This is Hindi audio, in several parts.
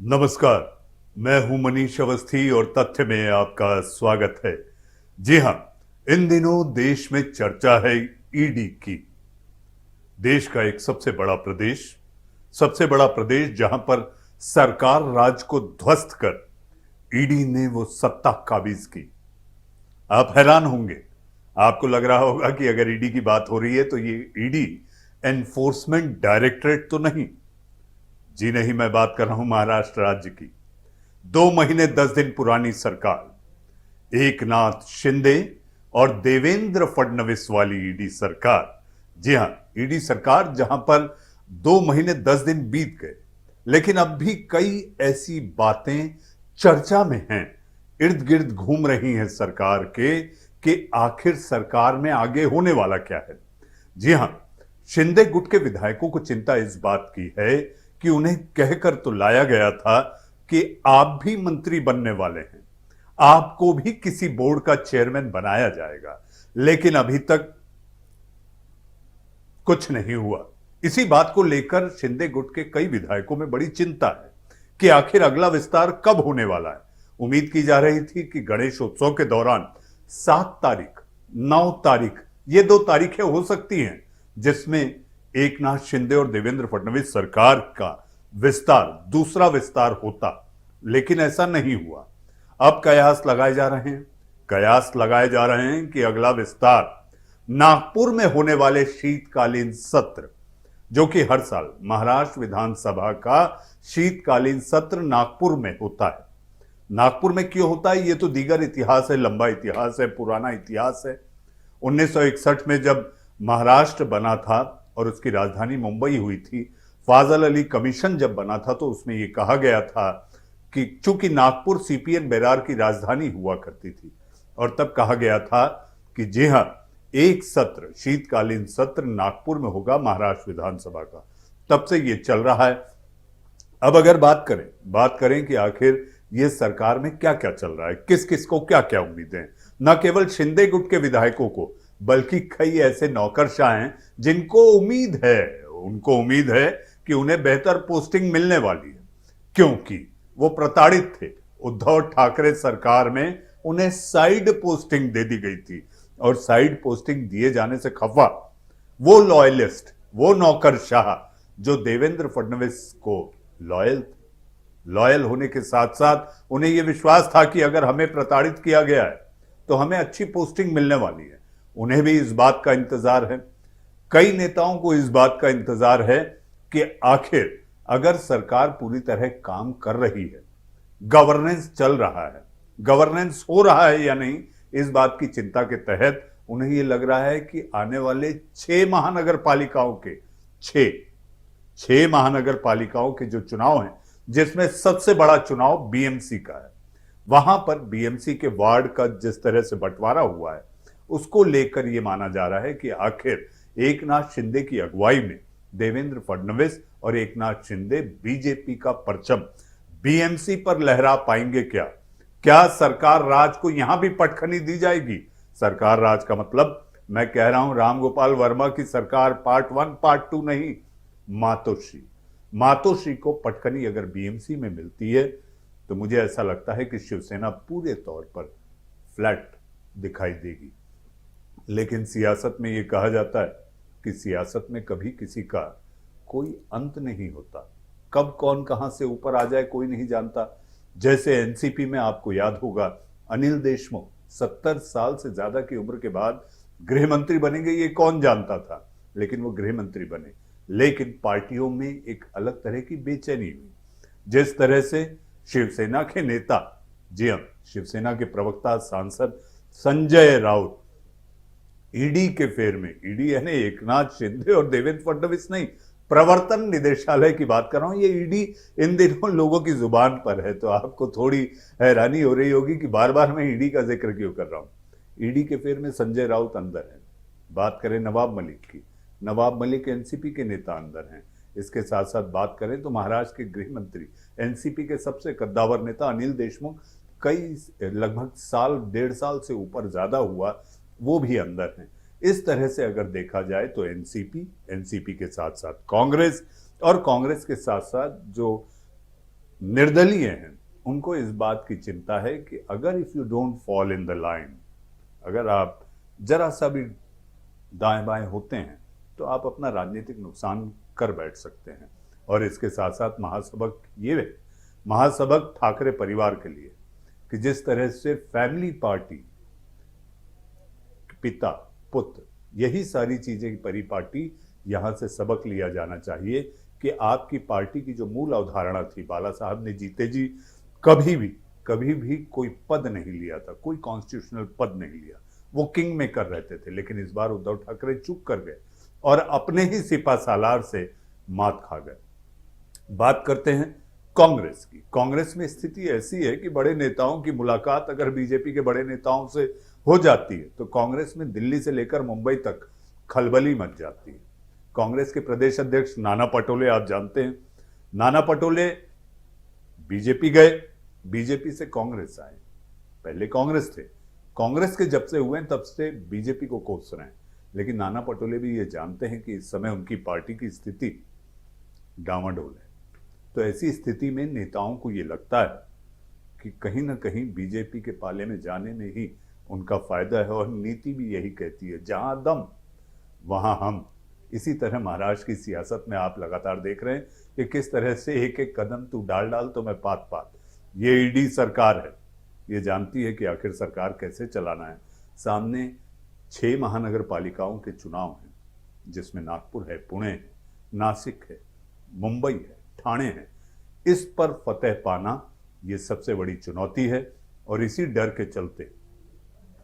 नमस्कार। मैं हूं मनीष अवस्थी और तथ्य में आपका स्वागत है। जी हां, इन दिनों देश में चर्चा है ईडी की। देश का एक सबसे बड़ा प्रदेश जहां पर सरकार राज को ध्वस्त कर ईडी ने वो सत्ता काबिज की। आप हैरान होंगे। आपको लग रहा होगा कि अगर ईडी की बात हो रही है तो ये ईडी एनफोर्समेंट डायरेक्टरेट तो नहीं। जी नहीं, मैं बात कर रहा हूं महाराष्ट्र राज्य की। 2 महीने 10 दिन पुरानी सरकार, एकनाथ शिंदे और देवेंद्र फडणवीस वाली ईडी सरकार। जी हां, ईडी सरकार जहां पर 2 महीने 10 दिन बीत गए, लेकिन अब भी कई ऐसी बातें चर्चा में हैं, इर्द गिर्द घूम रही हैं सरकार के, कि आखिर सरकार में आगे होने वाला क्या है। जी हां, शिंदे गुट के विधायकों को चिंता इस बात की है कि उन्हें कहकर तो लाया गया था कि आप भी मंत्री बनने वाले हैं, आपको भी किसी बोर्ड का चेयरमैन बनाया जाएगा, लेकिन अभी तक कुछ नहीं हुआ। इसी बात को लेकर शिंदे गुट के कई विधायकों में बड़ी चिंता है कि आखिर अगला विस्तार कब होने वाला है। उम्मीद की जा रही थी कि गणेशोत्सव के दौरान 7 तारीख, 9 तारीख, ये 2 तारीखें हो सकती हैं जिसमें एकनाथ शिंदे और देवेंद्र फडणवीस सरकार का विस्तार, दूसरा विस्तार होता, लेकिन ऐसा नहीं हुआ। अब कयास लगाए जा रहे हैं कि अगला विस्तार नागपुर में होने वाले शीतकालीन सत्र, जो कि हर साल महाराष्ट्र विधानसभा का शीतकालीन सत्र नागपुर में होता है। नागपुर में क्यों होता है, ये तो दीगर इतिहास है, लंबा इतिहास है, पुराना इतिहास है। 1961 में जब महाराष्ट्र बना था और उसकी राजधानी मुंबई हुई थी, फाजल अली कमीशन जब बना था तो उसमें यह कहा गया था कि चूंकि नागपुर सीपीएन बेरार की राजधानी हुआ करती थी, और तब कहा गया था कि जी हां, एक सत्र, शीतकालीन सत्र नागपुर में होगा महाराष्ट्र विधानसभा का। तब से यह चल रहा है। अब अगर बात करें कि आखिर ये सरकार में क्या क्या चल रहा है, किस किस को क्या क्या उम्मीदें हैं। न केवल शिंदे गुट के विधायकों को, बल्कि कई ऐसे नौकरशाह हैं जिनको उनको उम्मीद है कि उन्हें बेहतर पोस्टिंग मिलने वाली है, क्योंकि वो प्रताड़ित थे। उद्धव ठाकरे सरकार में उन्हें साइड पोस्टिंग दे दी गई थी, और साइड पोस्टिंग दिए जाने से खफा वो लॉयलिस्ट, वो नौकरशाह जो देवेंद्र फडणवीस को लॉयल होने के साथ साथ उन्हें यह विश्वास था कि अगर हमें प्रताड़ित किया गया है तो हमें अच्छी पोस्टिंग मिलने वाली है, उन्हें भी इस बात का इंतजार है। कई नेताओं को इस बात का इंतजार है कि आखिर अगर सरकार पूरी तरह काम कर रही है, गवर्नेंस चल रहा है, गवर्नेंस हो रहा है या नहीं, इस बात की चिंता के तहत उन्हें यह लग रहा है कि आने वाले 6 महानगर पालिकाओं के 6 महानगर पालिकाओं के जो चुनाव हैं, जिसमें सबसे बड़ा चुनाव बीएमसी का है, वहां पर बीएमसी के वार्ड का जिस तरह से बंटवारा हुआ है, उसको लेकर यह माना जा रहा है कि आखिर एकनाथ शिंदे की अगुवाई में देवेंद्र फडणवीस और एकनाथ शिंदे बीजेपी का परचम बीएमसी पर लहरा पाएंगे क्या? क्या सरकार राज को यहां भी पटखनी दी जाएगी? सरकार राज का मतलब, मैं कह रहा हूं राम गोपाल वर्मा की सरकार पार्ट 1 पार्ट 2 नहीं, मातोश्री को पटखनी अगर बीएमसी में मिलती है तो मुझे ऐसा लगता है कि शिवसेना पूरे तौर पर फ्लैट दिखाई देगी। लेकिन सियासत में यह कहा जाता है कि सियासत में कभी किसी का कोई अंत नहीं होता, कब कौन कहां से ऊपर आ जाए कोई नहीं जानता। जैसे एनसीपी में आपको याद होगा, अनिल देशमुख 70 साल से ज्यादा की उम्र के बाद गृह मंत्री बनेंगे, ये कौन जानता था, लेकिन वो गृह मंत्री बने। लेकिन पार्टियों में एक अलग तरह की बेचैनी हुई, जिस तरह से शिवसेना के नेता, जी हां, शिवसेना के प्रवक्ता सांसद संजय राउत ईडी के फेर में, ईडी यानी एकनाथ शिंदे और देवेंद्र फडणवीस नहीं, प्रवर्तन निदेशालय की बात कर रहा हूं, ये ईडी इन दिनों लोगों की जुबान पर है, तो आपको थोड़ी हैरानी हो रही होगी कि बार बार मैं ईडी का जिक्र क्यों कर रहा हूं। ईडी के फेर में संजय राउत अंदर है। बात करें नवाब मलिक की, नवाब मलिक एनसीपी के नेता अंदर हैं। इसके साथ साथ बात करें तो महाराष्ट्र के गृह मंत्री, एनसीपी के सबसे कद्दावर नेता अनिल देशमुख, कई लगभग साल, 1.5 साल से ऊपर ज्यादा हुआ, वो भी अंदर हैं। इस तरह से अगर देखा जाए तो एनसीपी के साथ साथ कांग्रेस, और कांग्रेस के साथ साथ जो निर्दलीय हैं, उनको इस बात की चिंता है कि अगर if you don't fall in the line, अगर आप जरा सा भी दाएं बाएं होते हैं तो आप अपना राजनीतिक नुकसान कर बैठ सकते हैं। और इसके साथ साथ महासबक ये है, महासबक ठाकरे परिवार के लिए कि जिस तरह से फैमिली पार्टी, पिता पुत्र, यही सारी चीजें की परिपाटी, यहां से सबक लिया जाना चाहिए कि आपकी पार्टी की जो मूल अवधारणा थी, बाला साहब ने जीते जी कभी भी कोई पद नहीं लिया था, कोई कॉन्स्टिट्यूशनल पद नहीं लिया, वो किंग मेकर रहते थे। लेकिन इस बार उद्धव ठाकरे चुप कर गए और अपने ही सिपा सालार से मात खा गए। बात करते हैं कांग्रेस की। कांग्रेस में स्थिति ऐसी है कि बड़े नेताओं की मुलाकात अगर बीजेपी के बड़े नेताओं से हो जाती है तो कांग्रेस में दिल्ली से लेकर मुंबई तक खलबली मच जाती है। कांग्रेस के प्रदेश अध्यक्ष नाना पटोले, आप जानते हैं, नाना पटोले बीजेपी गए, बीजेपी से कांग्रेस आए, पहले कांग्रेस थे, कांग्रेस के जब से हुए तब से बीजेपी को कोस रहे हैं। लेकिन नाना पटोले भी ये जानते हैं कि इस समय उनकी पार्टी की स्थिति डामाडोल है। तो ऐसी स्थिति में नेताओं को ये लगता है कि कहीं ना कहीं बीजेपी के पाले में जाने में ही उनका फायदा है, और नीति भी यही कहती है, जहां दम वहां हम। इसी तरह महाराष्ट्र की सियासत में आप लगातार देख रहे हैं कि किस तरह से एक एक कदम तू डाल तो मैं पात पात। ये ईडी सरकार है, ये जानती है कि आखिर सरकार कैसे चलाना है। सामने 6 महानगर पालिकाओं के चुनाव हैं, जिसमें नागपुर है, पुणे है, नासिक है, मुंबई है, ठाणे है। इस पर फतेह पाना ये सबसे बड़ी चुनौती है, और इसी डर के चलते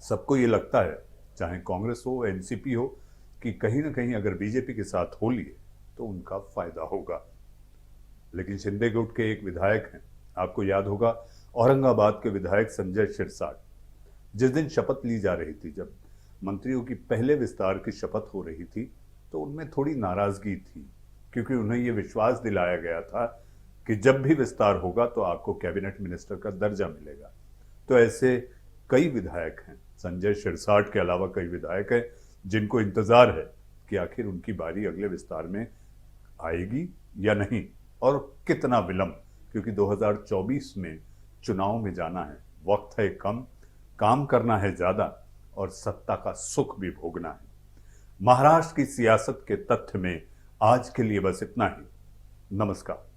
सबको ये लगता है, चाहे कांग्रेस हो, एनसीपी हो, कि कहीं ना कहीं अगर बीजेपी के साथ हो लिए तो उनका फायदा होगा। लेकिन शिंदे गुट के एक विधायक हैं, आपको याद होगा, औरंगाबाद के विधायक संजय शिरसाट, जिस दिन शपथ ली जा रही थी, जब मंत्रियों की पहले विस्तार की शपथ हो रही थी, तो उनमें थोड़ी नाराजगी थी, क्योंकि उन्हें यह विश्वास दिलाया गया था कि जब भी विस्तार होगा तो आपको कैबिनेट मिनिस्टर का दर्जा मिलेगा। तो ऐसे कई विधायक हैं, संजय शिरसाट के अलावा कई विधायक हैं, जिनको इंतजार है कि आखिर उनकी बारी अगले विस्तार में आएगी या नहीं, और कितना विलंब, क्योंकि 2024 में चुनाव में जाना है, वक्त है कम, काम करना है ज्यादा, और सत्ता का सुख भी भोगना है। महाराष्ट्र की सियासत के तथ्य में आज के लिए बस इतना ही। नमस्कार।